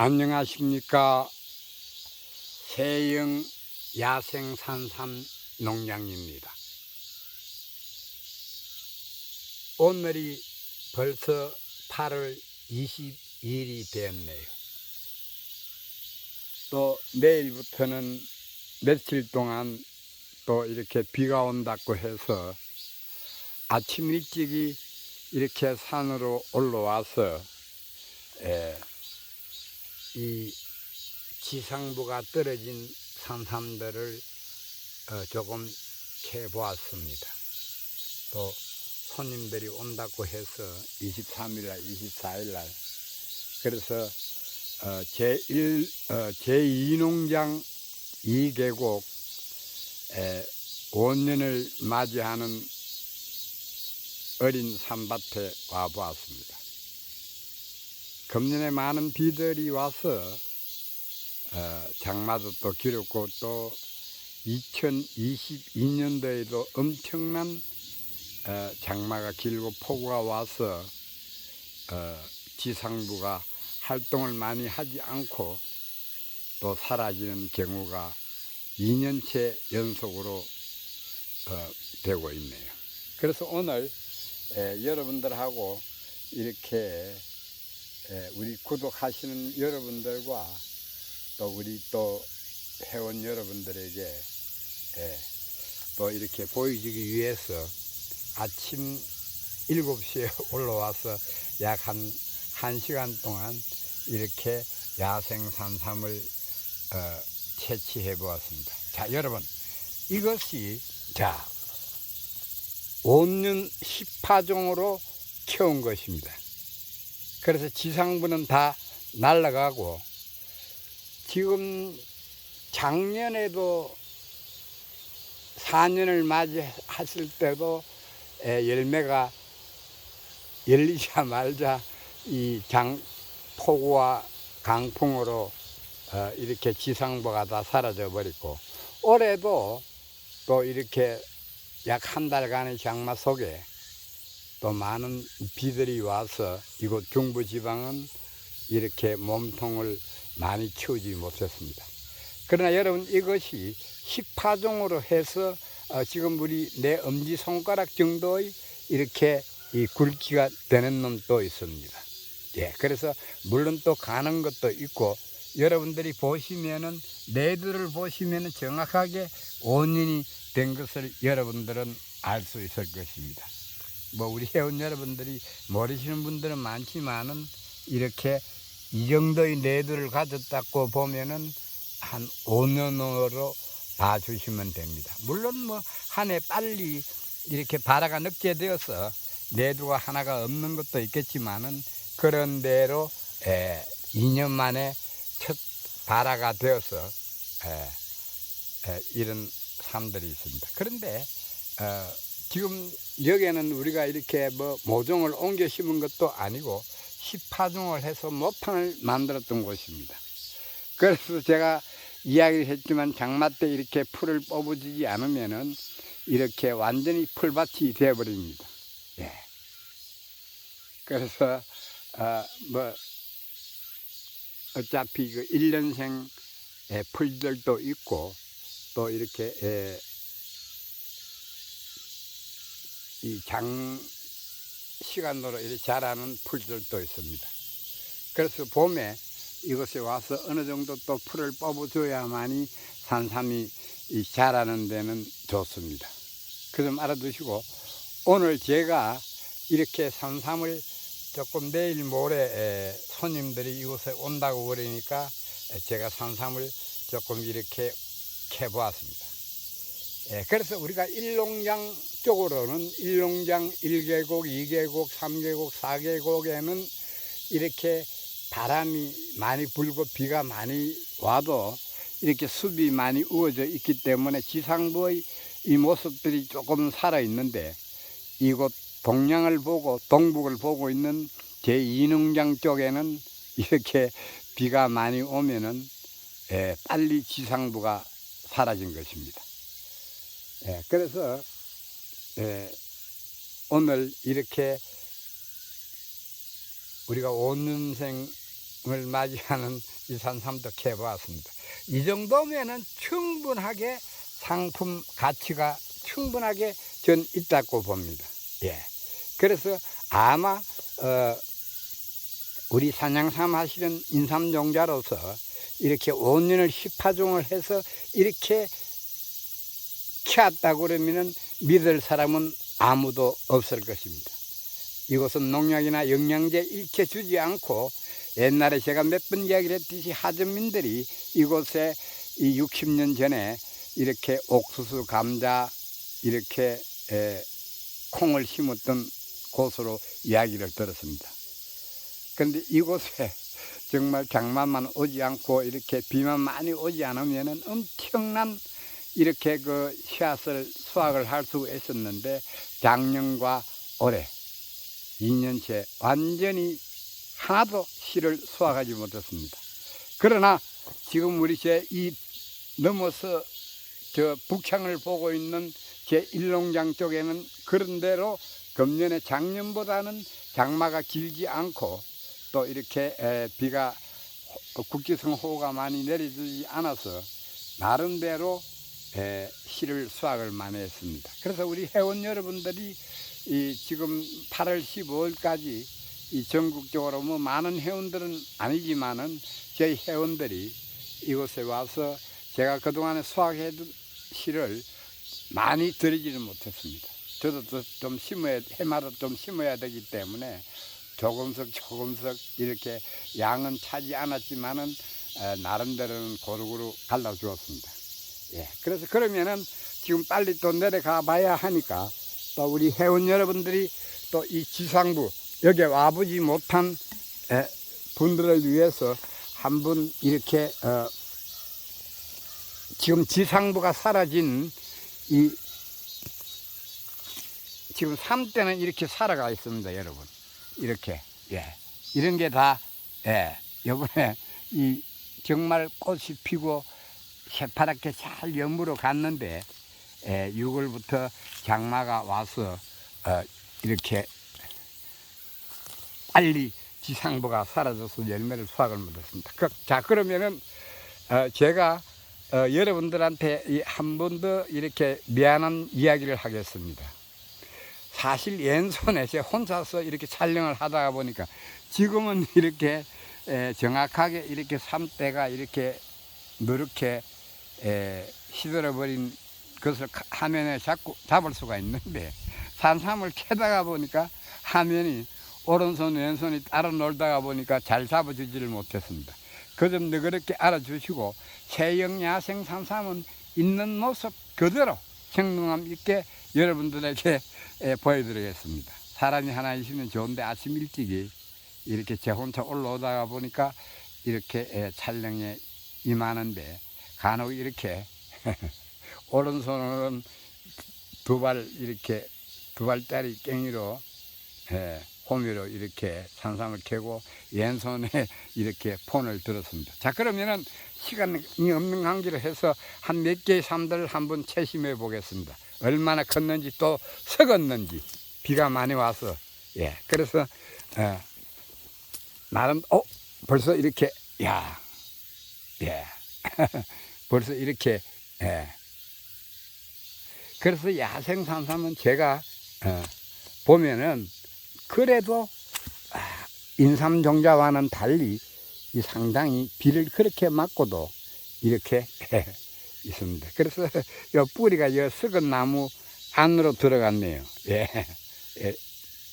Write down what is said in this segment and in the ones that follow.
안녕하십니까. 세영 야생산삼 농장입니다. 오늘이 벌써 8월 22일이 되었네요. 또 내일부터는 며칠 동안 또 이렇게 비가 온다고 해서 아침 일찍이 이렇게 산으로 올라와서 이 지상부가 떨어진 산삼들을 조금 캐보았습니다. 또 손님들이 온다고 해서 23일날 24일날 그래서 제2농장 2계곡 5년을 맞이하는 어린 산밭에 와보았습니다. 금년에 많은 비들이 와서 장마도 또 길었고 또 2022년도에도 엄청난 장마가 길고 폭우가 와서 지상부가 활동을 많이 하지 않고 또 사라지는 경우가 2년째 연속으로 되고 있네요. 그래서 오늘 여러분들하고 이렇게 우리 구독하시는 여러분들과 또 우리 또 회원 여러분들에게 또 이렇게 보여주기 위해서 아침 7시에 올라와서 약 1시간 동안 이렇게 야생산삼을 채취해 보았습니다. 자, 여러분, 이것이 온륜 10파종으로 키운 것입니다. 그래서 지상부는 다 날아가고 지금 작년에도 4년을 맞이했을 때도 열매가 열리자마자 이 폭우와 강풍으로 이렇게 지상부가 다 사라져 버리고 올해도 또 이렇게 약 1달간의 장마 속에 또 많은 비들이 와서 이곳 중부지방은 이렇게 몸통을 많이 키우지 못했습니다. 그러나 여러분, 이것이 10파종으로 해서 지금 우리 내 엄지손가락 정도의 이렇게 이 굵기가 되는 놈도 있습니다. 그래서 물론 또 가는 것도 있고 여러분들이 보시면은 내들을 보시면은 정확하게 5년이 된 것을 여러분들은 알 수 있을 것입니다. 뭐 우리 회원 여러분들이 모르시는 분들은 많지만은 이렇게 이 정도의 내들을 가졌다고 보면은 한 5년으로 봐주시면 됩니다. 물론 뭐 한 해 빨리 이렇게 발화가 늦게 되어서 내두가 하나가 없는 것도 있겠지만은 그런 대로 2년 만에 첫 발화가 되어서 이런 삶들이 있습니다. 그런데 지금 여기에는 우리가 이렇게 뭐 모종을 옮겨 심은 것도 아니고 10파종을 해서 모판을 만들었던 곳입니다. 그래서 제가 이야기를 했지만 장마 때 이렇게 풀을 뽑아주지 않으면은 이렇게 완전히 풀밭이 되어버립니다. 그래서 뭐 어차피 그 1년생 풀들도 있고 또 이렇게 이 장시간으로 이렇게 자라는 풀들도 있습니다. 그래서 봄에 이곳에 와서 어느 정도 또 풀을 뽑아줘야만이 산삼이 자라는 데는 좋습니다. 그 점 알아두시고 오늘 제가 이렇게 산삼을 조금 내일 모레 손님들이 이곳에 온다고 그러니까 제가 산삼을 조금 이렇게 캐보았습니다. 그래서 우리가 1농장 쪽으로는 1농장 1계곡, 2계곡, 3계곡, 4계곡에는 이렇게 바람이 많이 불고 비가 많이 와도 이렇게 숲이 많이 우거져 있기 때문에 지상부의 이 모습들이 조금 살아있는데 이곳 동양을 보고 동북을 보고 있는 제2농장 쪽에는 이렇게 비가 많이 오면은 빨리 지상부가 사라진 것입니다. 그래서 오늘 이렇게 우리가 5년생 맞이하는 이 산삼도 캐보았습니다. 이 정도면은 충분하게 상품 가치가 충분하게 전 있다고 봅니다. 예. 그래서 아마 우리 산양삼 하시는 인삼종자로서 이렇게 5년을 10파종을 해서 이렇게 키웠다고 그러면은 믿을 사람은 아무도 없을 것입니다. 이곳은 농약이나 영양제 일체 주지 않고 옛날에 제가 몇 번 이야기를 했듯이 하전민들이 이곳에 이 60년 전에 이렇게 옥수수, 감자 이렇게 콩을 심었던 곳으로 이야기를 들었습니다. 그런데 이곳에 정말 장마만 오지 않고 이렇게 비만 많이 오지 않으면 엄청난 이렇게 그 씨앗을 수확을 할 수 있었는데 작년과 올해 2년째 완전히 하나도 씨를 수확하지 못했습니다. 그러나 지금 우리 제 이 넘어서 저 북향을 보고 있는 제 일농장 쪽에는 그런 대로 금년에 작년보다는 장마가 길지 않고 또 이렇게 비가 국지성 호우가 많이 내려주지 않아서 나름대로 씨를 수확을 많이 했습니다. 그래서 우리 회원 여러분들이 지금 8월 15일까지 이 전국적으로 뭐 많은 회원들은 아니지만은 저희 회원들이 이곳에 와서 제가 그동안에 수확해둔 씨를 많이 드리지는 못했습니다. 저도 좀 해마다 좀 심어야 되기 때문에 조금씩 이렇게 양은 차지 않았지만은 나름대로는 고루고루 갈라주었습니다. 예, 그래서 그러면은 지금 빨리 또 내려가 봐야 하니까 또 우리 회원 여러분들이 또 이 지상부 여기 와보지 못한 분들을 위해서 한번 이렇게 지금 지상부가 사라진 이 지금 삼대는 이렇게 살아가 있습니다, 여러분. 이렇게 이런 게 다 요번에 이 정말 꽃이 피고 새파랗게 잘 여물어 갔는데 6월부터 장마가 와서 이렇게 빨리 지상부가 사라져서 열매를 수확을 못했습니다. 자, 그러면은 제가 여러분들한테 한 번 더 이렇게 미안한 이야기를 하겠습니다. 사실 왼손에 제가 혼자서 이렇게 촬영을 하다가 보니까 지금은 이렇게 정확하게 이렇게 삼대가 이렇게 누렇게 시들어버린 것을 화면에 잡을 수가 있는데 산삼을 캐다가 보니까 화면이 오른손 왼손이 따로 놀다가 보니까 잘 잡아주지를 못했습니다. 그 점도 그렇게 알아주시고 세영 야생 산삼은 있는 모습 그대로 생동감 있게 여러분들에게 보여드리겠습니다. 사람이 하나 있으면 좋은데 아침 일찍이 이렇게 제 혼자 올라오다가 보니까 이렇게 촬영에 임하는데 간혹 이렇게 오른손은 두 발짜리 깽이로 호미로 이렇게 산삼을 캐고 왼손에 이렇게 폰을 들었습니다. 자, 그러면은 시간이 없는 관계로 해서 한 몇 개의 삶들을 한번 채심해 보겠습니다. 얼마나 컸는지 또 썩었는지 비가 많이 와서 그래서 나름 벌써 이렇게 벌써 이렇게 그래서 야생 산삼은 제가 보면은 그래도 인삼종자와는 달리 이 상당히 비를 그렇게 맞고도 이렇게 있습니다. 그래서 요 뿌리가 요 썩은 나무 안으로 들어갔네요.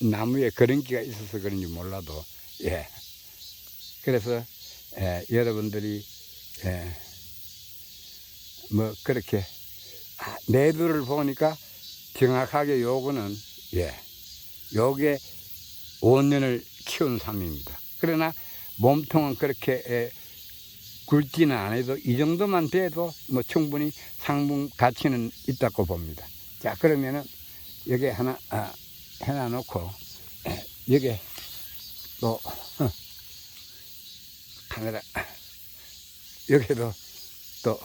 나무에 그런기가 있어서 그런지 몰라도 그래서 여러분들이 뭐 그렇게 내두를 보니까 정확하게 요거는 요게 5년을 키운 삶입니다. 그러나 몸통은 그렇게 굵지는 않아도 이 정도만 돼도 뭐 충분히 상품 가치는 있다고 봅니다. 자, 그러면은 여기 하나 해놔놓고 여기 또 카메라 여기도 또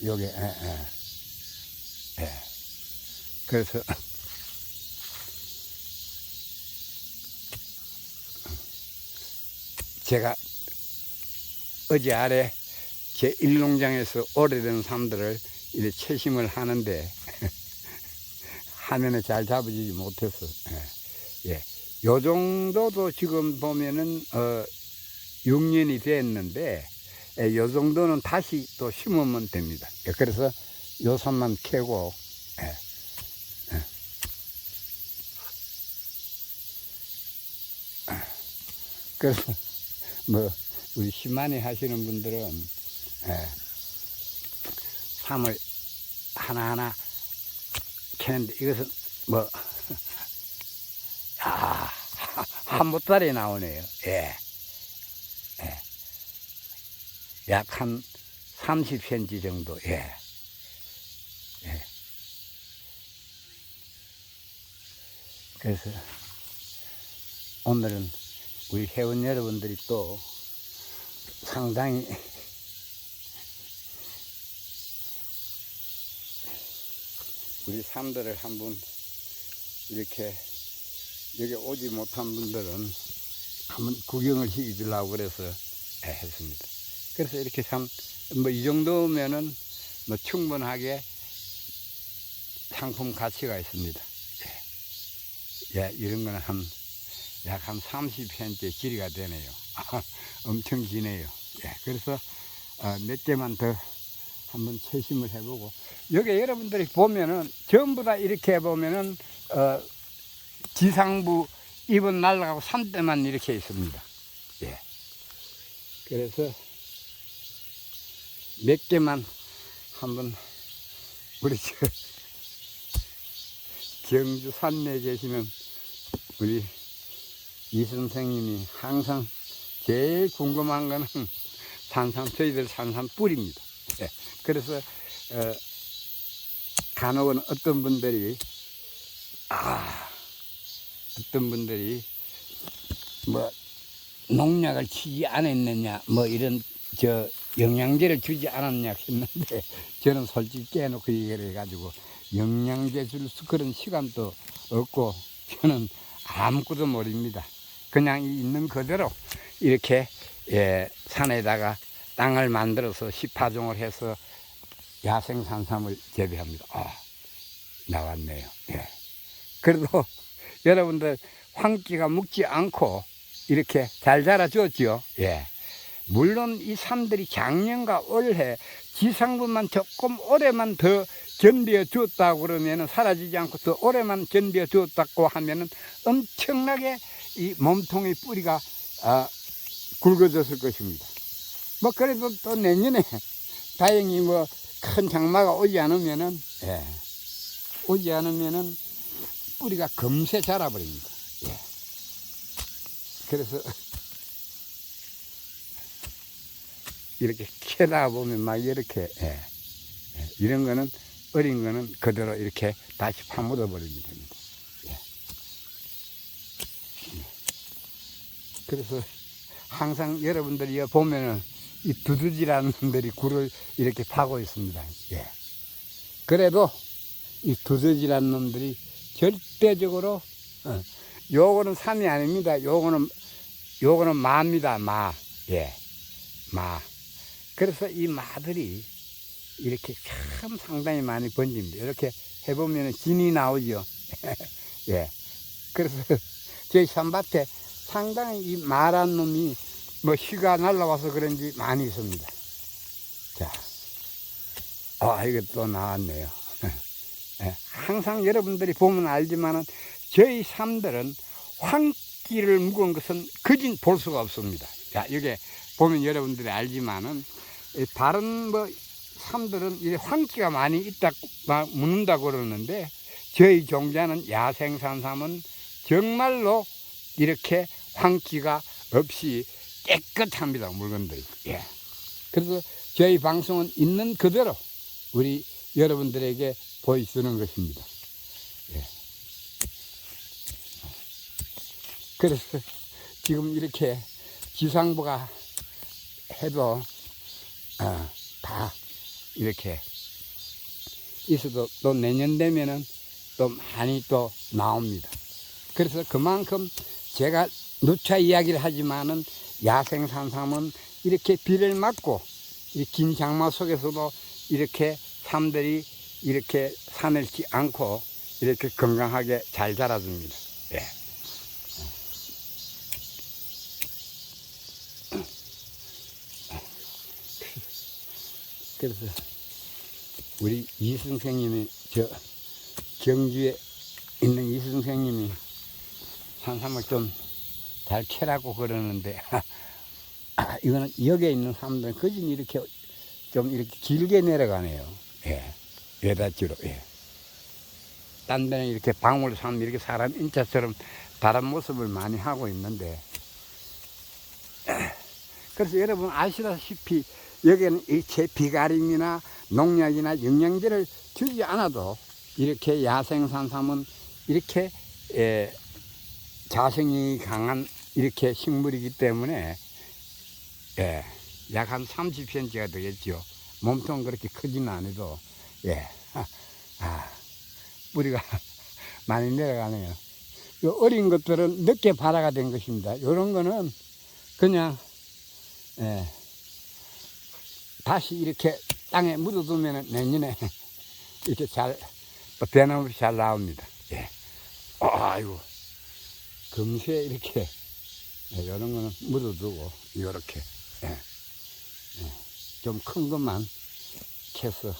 여기 그래서 제가 어제 아래 제 일농장에서 오래된 삶들을 이렇게 채심을 하는데 화면에 잘 잡아주지 못해서 예. 요 정도도 지금 보면은 6년이 됐는데 요 정도는 다시 또 심으면 됩니다. 예, 그래서 요 산만 캐고 그래서 뭐 우리 시만이 하시는 분들은 삶을 하나하나 캐는데 이것은 뭐 한 보따리 나오네요. 예. 약 한 30cm 정도. 예. 그래서 오늘은 우리 회원 여러분들이 또 상당히 우리 삶들을 한번 이렇게 여기 오지 못한 분들은 한번 구경을 시켜주려고 그래서 했습니다. 그래서 이렇게 참 뭐 이 정도면은 뭐 충분하게 상품 가치가 있습니다. 예, 이런 거는 약 한 30cm 길이가 되네요. 엄청 기네요. 예, 그래서 몇 개만 더 한번 채심을 해보고, 여기 여러분들이 보면은 전부 다 이렇게 보면은 지상부 잎은 날아가고 산대만 이렇게 있습니다. 예. 그래서 몇 개만 한번 우리 경주 산내에 계시는 우리 이 선생님이 항상 제일 궁금한 거는 저희들 산삼 뿌리입니다. 예. 그래서 간혹은 어떤 분들이 뭐 농약을 치지 않았느냐, 뭐 이런 영양제를 주지 않았냐 했는데, 저는 솔직히 깨놓고 얘기를 해가지고 영양제 줄 그런 시간도 없고 저는 아무것도 모릅니다. 그냥 있는 그대로 이렇게 산에다가 땅을 만들어서 시파종을 해서 야생 산삼을 재배합니다. 나왔네요. 예. 그래도 여러분들 황기가 묵지 않고 이렇게 잘 자라줬죠. 예. 물론 이 삶들이 작년과 올해 지상부만 조금 오래만 더 견뎌 주었다고 그러면은 사라지지 않고 더 오래만 견뎌 주었다고 하면은 엄청나게 이 몸통의 뿌리가 굵어졌을 것입니다. 뭐 그래도 또 내년에 다행히 뭐 큰 장마가 오지 않으면은 뿌리가 금세 자라버립니다. 예. 그래서 이렇게 캐다 보면 막 이렇게 이런 거는 어린 거는 그대로 이렇게 다시 파묻어 버리면 됩니다. 예. 그래서 항상 여러분들이 보면은 이 두더지라는 놈들이 굴을 이렇게 파고 있습니다. 예. 그래도 이 두더지라는 놈들이 절대적으로 요거는 삼이 아닙니다. 요거는 마입니다. 마. 예. 마. 그래서 이 마들이 이렇게 참 상당히 많이 번집니다. 이렇게 해보면 진이 나오죠. 예. 그래서 저희 산밭에 상당히 이 마란 놈이 뭐 희가 날라와서 그런지 많이 있습니다. 자, 이거 또 나왔네요. 예. 항상 여러분들이 보면 알지만은 저희 삶들은 황기를 묵은 것은 거진 볼 수가 없습니다. 자, 여기 보면 여러분들이 알지만은 다른 뭐 삶들은 이제 황기가 많이 있다고 묻는다고 그러는데, 저희 종자는 야생 산삼은 정말로 이렇게 황기가 없이 깨끗합니다. 물건들이. 예. 그래서 저희 방송은 있는 그대로 우리 여러분들에게 보여주는 것입니다. 예. 그래서 지금 이렇게 지상부가 해도 다 이렇게 있어도 또 내년 되면은 또 많이 또 나옵니다. 그래서 그만큼 제가 누차 이야기를 하지만은 야생 산삼은 이렇게 비를 맞고 이 긴 장마 속에서도 이렇게 삶들이 이렇게 사늘지 않고 이렇게 건강하게 잘 자라줍니다. 예. 그래서 우리 이 선생님이 경주에 있는 이 선생님이 산삼을 좀 잘 캐라고 그러는데 이거는 여기에 있는 사람들은 거진 이렇게 좀 이렇게 길게 내려가네요. 예. 외다지로. 예. 딴 데는 이렇게 방울 삼 이렇게 사람 인자처럼 다른 모습을 많이 하고 있는데, 그래서 여러분 아시다시피 여기는 제 비가림이나 농약이나 영양제를 주지 않아도 이렇게 야생 산삼은 이렇게 자생이 강한 이렇게 식물이기 때문에 약 한 30cm가 되겠죠. 몸통은 그렇게 크지는 않아도 뿌리가 많이 내려가네요. 요 어린 것들은 늦게 발화가 된 것입니다. 이런 거는 그냥 다시 이렇게 땅에 묻어두면 내년에 이렇게 잘 대나무 잘 나옵니다. 아이고 금세 이렇게 이런 거는 묻어두고 이렇게 좀 큰 것만 캐서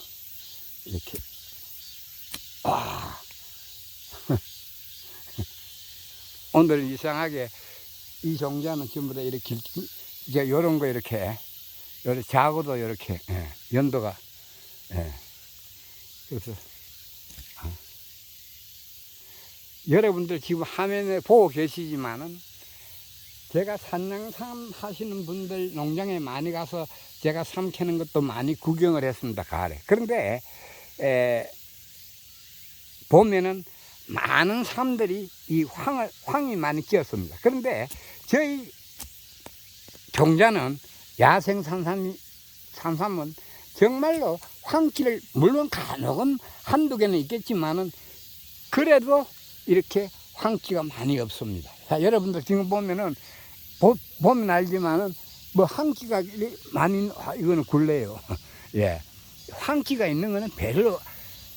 이렇게 오늘 이상하게 이 종자는 전부 다 이렇게 이제 요런 거 이렇게 작아도 이렇게 연도가 그래서 여러분들 지금 화면에 보고 계시지만은 제가 산양삼 하시는 분들 농장에 많이 가서 제가 삼 캐는 것도 많이 구경을 했습니다. 가을에. 그런데 보면은 많은 삼들이 이 황이 많이 끼었습니다. 그런데 저희 종자는 야생 산삼은 정말로 황기를 물론 간혹은 한두 개는 있겠지만은 그래도 이렇게 황기가 많이 없습니다. 자, 여러분들 지금 보면은 보면 알지만은 뭐 황기가 많이 이거는 굴레요. 황기가 있는 거는 별로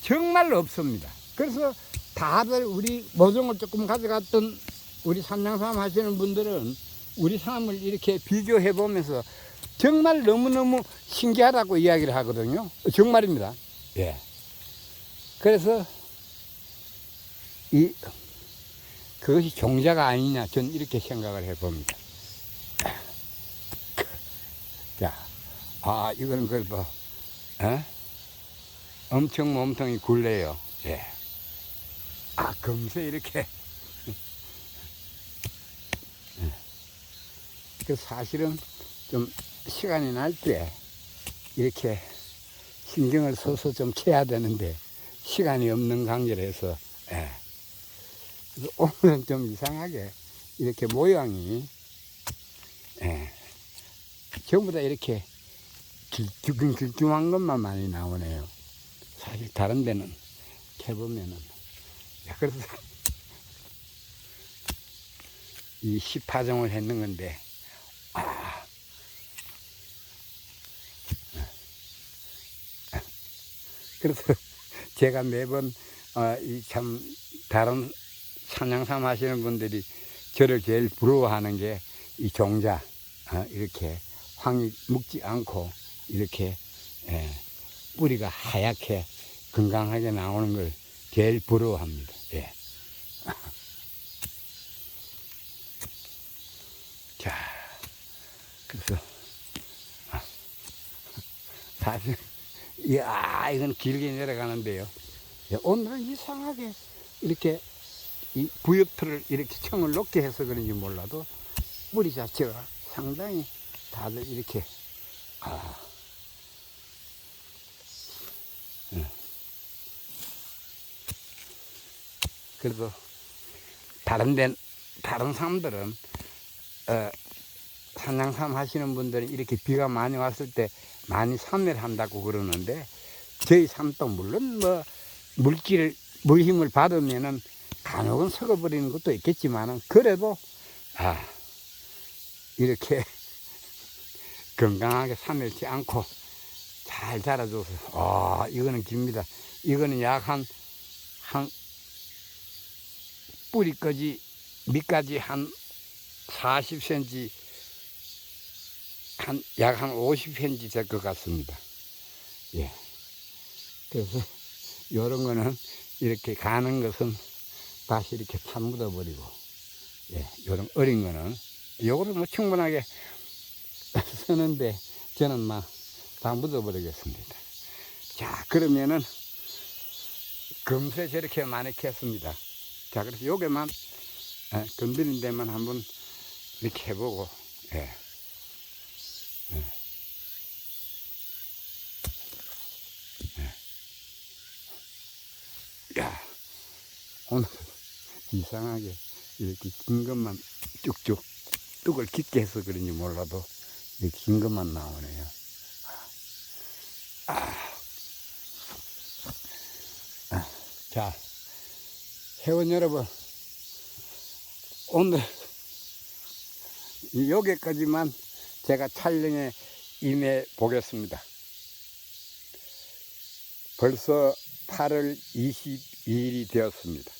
정말로 없습니다. 그래서 다들 우리 모종을 조금 가져갔던 우리 산양삼 하시는 분들은 우리 삶을 이렇게 비교해 보면서 정말 너무너무 신기하다고 이야기를 하거든요. 정말입니다. 그래서 그것이 종자가 아니냐, 전 이렇게 생각을 해 봅니다. 자, 이거는 그래도, 엄청 몸통이 굴레요. 금세 이렇게. 그 사실은 좀 시간이 날 때 이렇게 신경을 써서 좀 캐야 되는데 시간이 없는 관계라서 그래서 오늘은 좀 이상하게 이렇게 모양이 전부 다 이렇게 길쭉한 것만 많이 나오네요. 사실 다른 데는 캐보면은 그래서 이 10파종을 했는 건데 그래서 제가 매번 이 참 다른 산양삼 하시는 분들이 저를 제일 부러워하는 게 이 종자 이렇게 황이 묵지 않고 이렇게 뿌리가 하얗게 건강하게 나오는 걸 제일 부러워합니다. 자, 그래서 사실 이건 길게 내려가는데요. 오늘은 이상하게 이렇게 이 부엽틀을 이렇게 청을 높게 해서 그런지 몰라도 뿌리 자체가 상당히 다들 이렇게 그래도 다른 사람들은 산양삼 하시는 분들은 이렇게 비가 많이 왔을 때 많이 산매를 한다고 그러는데 저희 삶도 물론 뭐 물힘을 받으면은 간혹은 썩어버리는 것도 있겠지만은 그래도 이렇게 건강하게 산을지 않고 잘 자라줘서, 이거는 깁니다. 이거는 약 한 뿌리까지, 밑까지 한 40cm, 약 한 50cm 될 것 같습니다. 예. 그래서 요런 거는 이렇게 가는 것은 다시 이렇게 타 묻어버리고, 예, 요런 어린 거는 요거를 뭐 충분하게 쓰는데 저는 막 다 묻어버리겠습니다. 자, 그러면은 금세 저렇게 많이 캤습니다. 자, 그래서 요게만 건드린 데만 한번 이렇게 해보고, 예. 야, 오늘 이상하게 이렇게 긴 것만 쭉쭉 뚝을 깊게 해서 그런지 몰라도 이렇게 긴 것만 나오네요. 자, 회원 여러분, 오늘 여기까지만 제가 촬영에 임해 보겠습니다. 벌써 8월 22일이 되었습니다.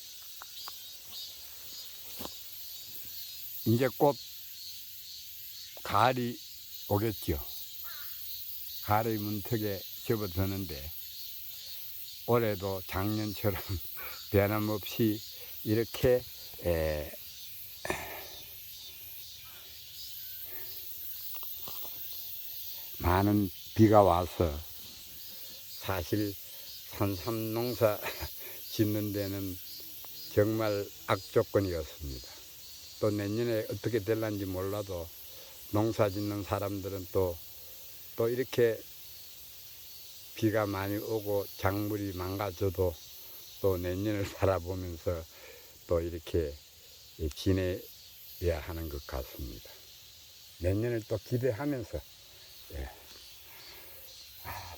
이제 곧 가을이 오겠죠. 가을이 문턱에 접어드는데 올해도 작년처럼 변함없이 이렇게 많은 비가 와서 사실 산삼 농사 짓는 데는 정말 악조건이었습니다. 또 내년에 어떻게 될런지 몰라도 농사 짓는 사람들은 또 이렇게 비가 많이 오고 작물이 망가져도 또 내년을 바라보면서 또 이렇게 지내야 하는 것 같습니다. 내년을 또 기대하면서, 예.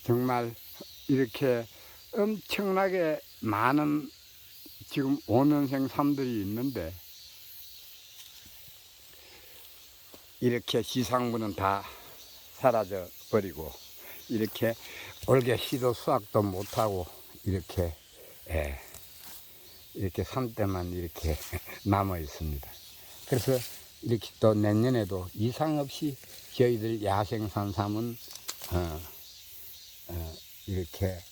정말 이렇게 엄청나게 많은 지금 5년생 삶들이 있는데 이렇게 시상부는 다 사라져 버리고 이렇게 올게 시도 수확도 못하고 이렇게 이렇게 산때만 이렇게 남아 있습니다. 그래서 이렇게 또 내년에도 이상 없이 저희들 야생 산삼은 이렇게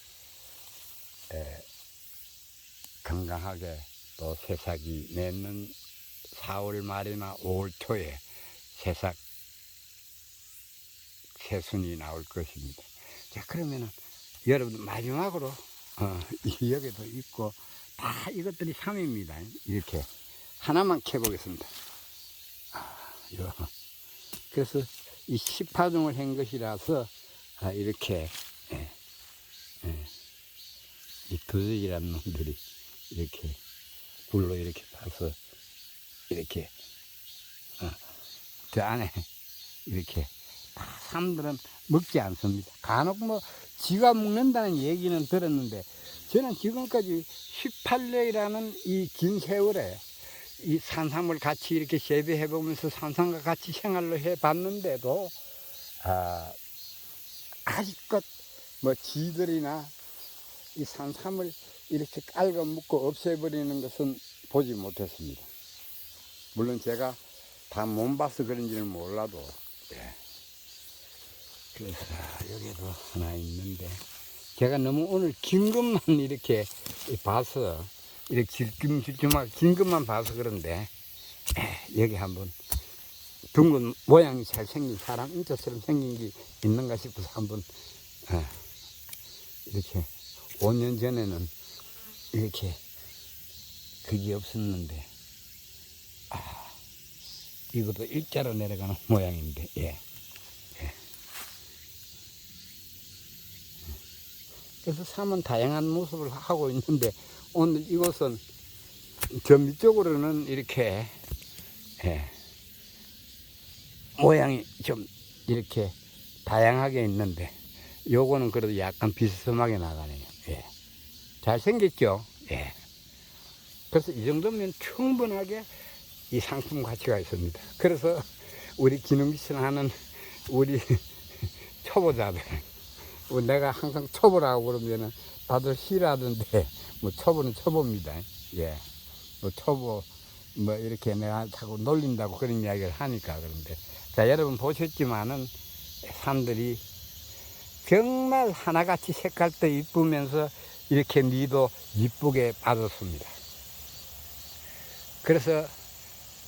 건강하게 또 새싹이 내년 4월 말이나 5월 초에 새순이 나올 것입니다. 자, 그러면은 여러분 마지막으로 여기도 있고 다 이것들이 삼입니다. 이렇게 하나만 캐보겠습니다. 그래서 이 10파종을 한 것이라서 이렇게 이 두둑이라는 놈들이 이렇게 굴로 이렇게 파서 이렇게 저 안에 이렇게 사람들은 먹지 않습니다. 간혹 뭐 지가 먹는다는 얘기는 들었는데 저는 지금까지 18년이라는 이 긴 세월에 이 산삼을 같이 이렇게 재배해 보면서 산삼과 같이 생활을 해 봤는데도 아직껏 뭐 쥐들이나 이 산삼을 이렇게 깔고 묶고 없애버리는 것은 보지 못했습니다. 물론 제가 다 못 봐서 그런지는 몰라도, 예. 그래서 여기도 하나 있는데 제가 너무 오늘 긴 것만 이렇게 봐서 이렇게 질끔질끔하게 긴 것만 봐서 그런데 여기 한번 둥근 모양이 잘 생긴 사람 인자처럼 생긴 게 있는가 싶어서 한번 이렇게 5년 전에는 이렇게 그게 없었는데 이것도 일자로 내려가는 모양인데, 예. 그래서 삶은 다양한 모습을 하고 있는데 오늘 이곳은 저 밑쪽으로는 이렇게 모양이 좀 이렇게 다양하게 있는데 요거는 그래도 약간 비스듬하게 나가네요. 예. 잘생겼죠? 예. 그래서 이 정도면 충분하게 이 상품 가치가 있습니다. 그래서 우리 기능기술 하는 우리 초보자들. 내가 항상 초보라고 그러면은 다들 싫어하던데, 뭐 초보는 초보입니다. 예. 뭐 초보, 뭐 이렇게 내가 자꾸 놀린다고 그런 이야기를 하니까 그런데. 자, 여러분 보셨지만은 산들이 정말 하나같이 색깔도 이쁘면서 이렇게 미도 이쁘게 빠졌습니다. 그래서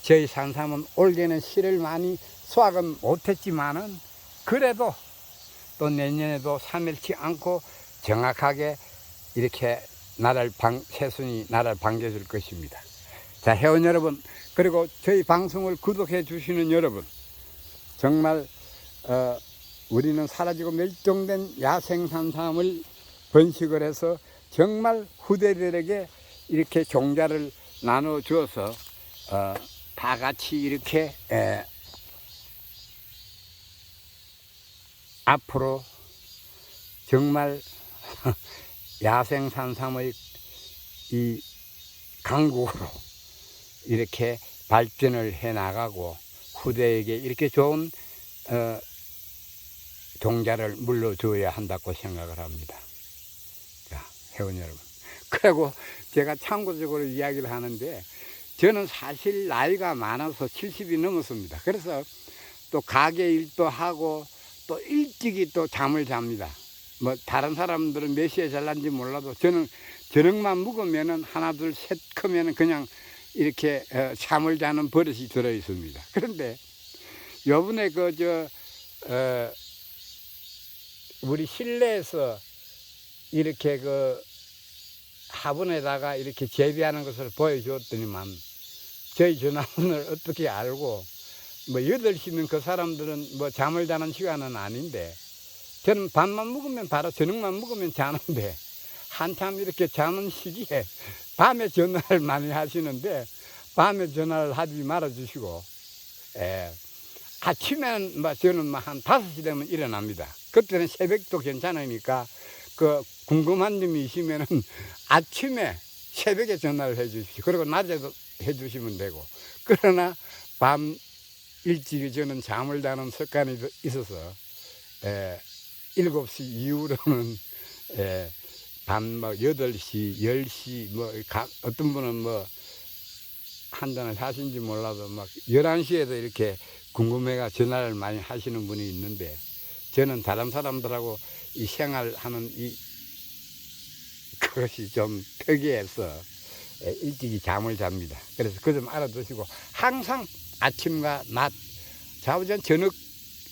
저희 산삼은 올해는 씨를 많이 수확은 못했지만은 그래도 또 내년에도 사멸치 않고 정확하게 이렇게 새순이 나를 반겨줄 것입니다. 자, 회원 여러분, 그리고 저희 방송을 구독해 주시는 여러분, 정말 우리는 사라지고 멸종된 야생산삼을 번식을 해서 정말 후대들에게 이렇게 종자를 나눠 주어서 다 같이 이렇게 앞으로 정말 야생산삼의 이 강국으로 이렇게 발전을 해 나가고 후대에게 이렇게 좋은 종자를 물려줘야 한다고 생각을 합니다. 자, 회원 여러분. 그리고 제가 참고적으로 이야기를 하는데, 저는 사실 나이가 많아서 70이 넘었습니다. 그래서 또 가게 일도 하고 또 일찍이 또 잠을 잡니다. 뭐 다른 사람들은 몇 시에 잘난지 몰라도 저는 저녁만 먹으면은 하나 둘 셋 크면은 그냥 이렇게 잠을 자는 버릇이 들어 있습니다. 그런데 요번에 우리 실내에서 이렇게 화분에다가 이렇게 재배하는 것을 보여주었더니만 저희 전화번호를 어떻게 알고, 뭐 8시면 그 사람들은 뭐 잠을 자는 시간은 아닌데, 저는 밥만 먹으면 바로 저녁만 먹으면 자는데, 한참 이렇게 자는 시기에 밤에 전화를 많이 하시는데, 밤에 전화를 하지 말아 주시고, 아침에는 저는 한 5시 되면 일어납니다. 그때는 새벽도 괜찮으니까, 궁금한 점이 있으면은 아침에 새벽에 전화를 해 주십시오. 그리고 낮에도 해 주시면 되고. 그러나 밤 일찍 저는 잠을 자는 습관이 있어서 7시 이후로는 밤 8시, 10시, 어떤 분은 한잔을 하신지 몰라도 11시에도 이렇게 궁금해가 전화를 많이 하시는 분이 있는데, 저는 다른 사람들하고 이 생활하는 그것이 좀 특이해서 일찍이 잠을 잡니다. 그래서 그 점 알아두시고, 항상 아침과 낮, 좌우전 저녁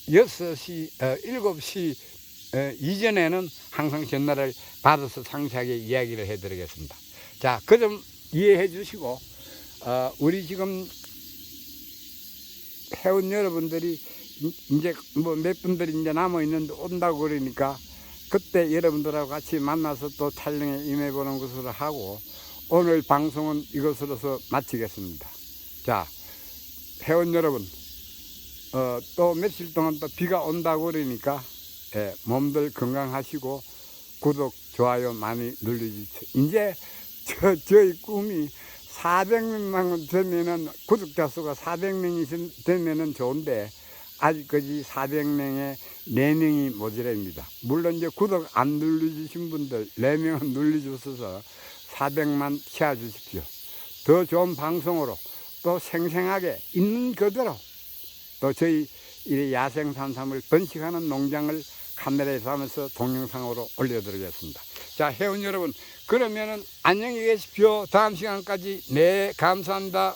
6시, 7시 이전에는 항상 전화를 받아서 상세하게 이야기를 해드리겠습니다. 자, 그 점 이해해 주시고, 우리 지금 회원 여러분들이 이제 몇 분들이 이제 남아 있는데 온다고 그러니까 그때 여러분들하고 같이 만나서 또 촬영에 임해보는 것으로 하고, 오늘 방송은 이것으로서 마치겠습니다. 자, 회원 여러분, 또 며칠 동안 또 비가 온다고 그러니까 몸들 건강하시고 구독, 좋아요 많이 눌러주세요. 이제 저희 꿈이 400명만 되면은, 구독자 수가 400명이 되면은 좋은데, 아직까지 400명에 4명이 모자랍니다. 물론 이제 구독 안 눌러주신 분들 4명은 눌러주셔서 400만 채워주십시오. 더 좋은 방송으로 또 생생하게 있는 그대로 또 저희 이 야생산삼을 번식하는 농장을 카메라에 담아서 동영상으로 올려드리겠습니다. 자, 회원 여러분, 그러면은 안녕히 계십시오. 다음 시간까지. 네, 감사합니다.